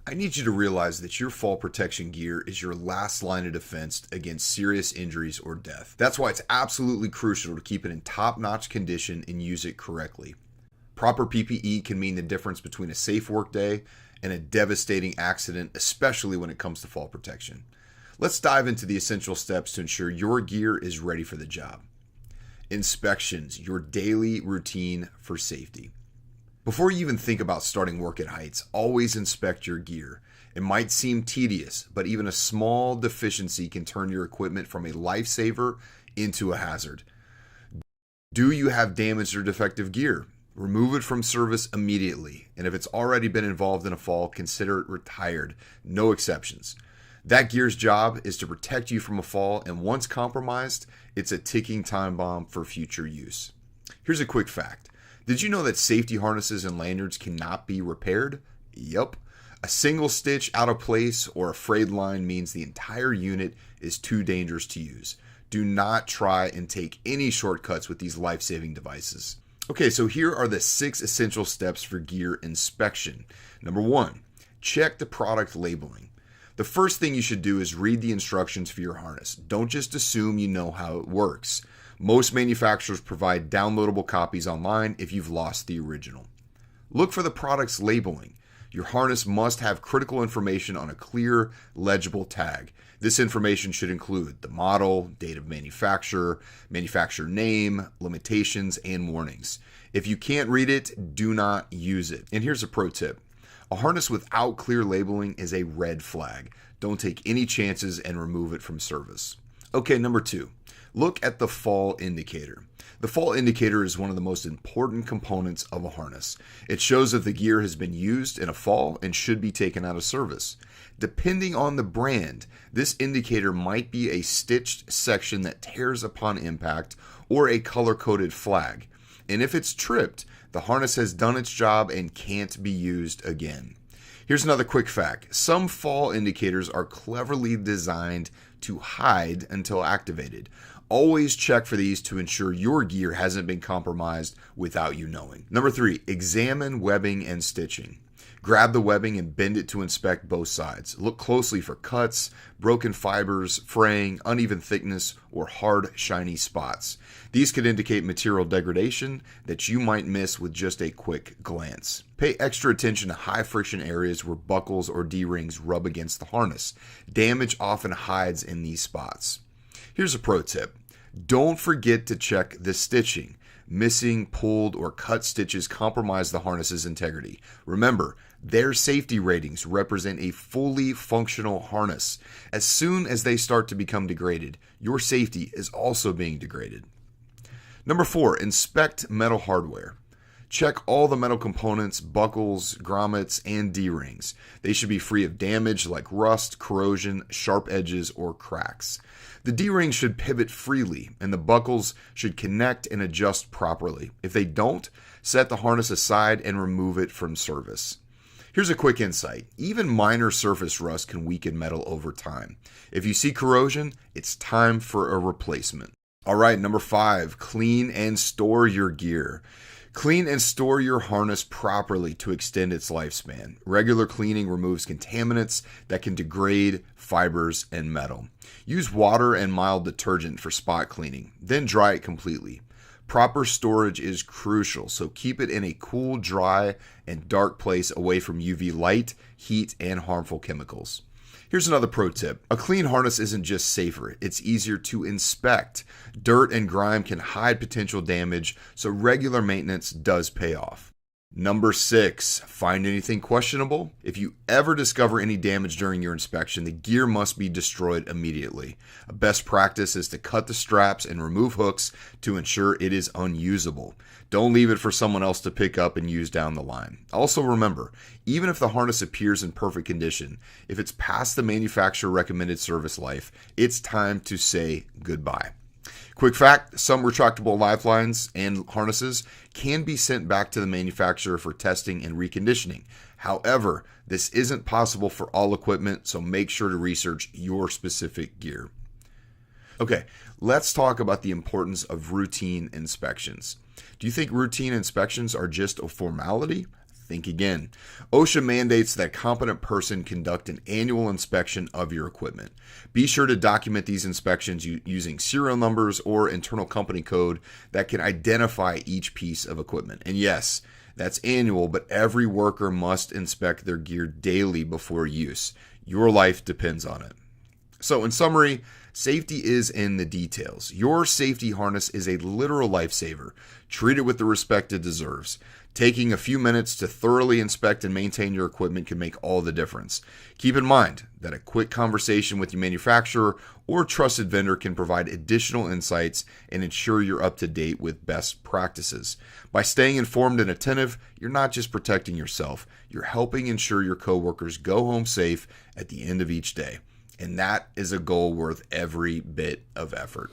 I need you to realize that your fall protection gear is your last line of defense against serious injuries or death. That's why it's absolutely crucial to keep it in top-notch condition and use it correctly. Proper PPE can mean the difference between a safe workday and a devastating accident, especially when it comes to fall protection. Let's dive into the essential steps to ensure your gear is ready for the job. Inspections, your daily routine for safety. Before you even think about starting work at heights, always inspect your gear. It might seem tedious, but even a small deficiency can turn your equipment from a lifesaver into a hazard. Do you have damaged or defective gear? Remove it from service immediately, and if it's already been involved in a fall, consider it retired. No exceptions. That gear's job is to protect you from a fall, and once compromised, it's a ticking time bomb for future use. Here's a quick fact. Did you know that safety harnesses and lanyards cannot be repaired? Yup. A single stitch out of place or a frayed line means the entire unit is too dangerous to use. Do not try and take any shortcuts with these life-saving devices. Okay, so here are the 6 essential steps for gear inspection. Number 1, check the product labeling. The first thing you should do is read the instructions for your harness. Don't just assume you know how it works. Most manufacturers provide downloadable copies online if you've lost the original. Look for the product's labeling. Your harness must have critical information on a clear, legible tag. This information should include the model, date of manufacturer, manufacturer name, limitations, and warnings. If you can't read it, do not use it. And here's a pro tip. A harness without clear labeling is a red flag. Don't take any chances and remove it from service. Okay, number 2. Look at the fall indicator. The fall indicator is one of the most important components of a harness. It shows if the gear has been used in a fall and should be taken out of service. Depending on the brand, this indicator might be a stitched section that tears upon impact or a color-coded flag. And if it's tripped, the harness has done its job and can't be used again. Here's another quick fact. Some fall indicators are cleverly designed to hide until activated. Always check for these to ensure your gear hasn't been compromised without you knowing. Number 3, examine webbing and stitching. Grab the webbing and bend it to inspect both sides. Look closely for cuts, broken fibers, fraying, uneven thickness, or hard, shiny spots. These could indicate material degradation that you might miss with just a quick glance. Pay extra attention to high friction areas where buckles or D-rings rub against the harness. Damage often hides in these spots. Here's a pro tip. Don't forget to check the stitching. Missing, pulled, or cut stitches compromise the harness's integrity. Remember, their safety ratings represent a fully functional harness. As soon as they start to become degraded, your safety is also being degraded. Number 4, inspect metal hardware. Check all the metal components, buckles, grommets, and D-rings. They should be free of damage like rust, corrosion, sharp edges, or cracks. The D-ring should pivot freely, and the buckles should connect and adjust properly. If they don't, set the harness aside and remove it from service. Here's a quick insight. Even minor surface rust can weaken metal over time. If you see corrosion, it's time for a replacement. All right, number 5, clean and store your gear. Clean and store your harness properly to extend its lifespan. Regular cleaning removes contaminants that can degrade fibers and metal. Use water and mild detergent for spot cleaning, then dry it completely. Proper storage is crucial, so keep it in a cool, dry, and dark place away from UV light, heat, and harmful chemicals. Here's another pro tip. A clean harness isn't just safer, it's easier to inspect. Dirt and grime can hide potential damage, so regular maintenance does pay off. Number 6, find anything questionable? If you ever discover any damage during your inspection, the gear must be destroyed immediately. A best practice is to cut the straps and remove hooks to ensure it is unusable. Don't leave it for someone else to pick up and use down the line. Also remember, even if the harness appears in perfect condition, if it's past the manufacturer recommended service life, it's time to say goodbye. Quick fact, some retractable lifelines and harnesses can be sent back to the manufacturer for testing and reconditioning. However, this isn't possible for all equipment, so make sure to research your specific gear. Okay, let's talk about the importance of routine inspections. Do you think routine inspections are just a formality? Think again. OSHA mandates that a competent person conduct an annual inspection of your equipment. Be sure to document these inspections using serial numbers or internal company code that can identify each piece of equipment. And yes, that's annual, but every worker must inspect their gear daily before use. Your life depends on it. So in summary, safety is in the details. Your safety harness is a literal lifesaver. Treat it with the respect it deserves. Taking a few minutes to thoroughly inspect and maintain your equipment can make all the difference. Keep in mind that a quick conversation with your manufacturer or trusted vendor can provide additional insights and ensure you're up to date with best practices. By staying informed and attentive, you're not just protecting yourself, you're helping ensure your coworkers go home safe at the end of each day. And that is a goal worth every bit of effort.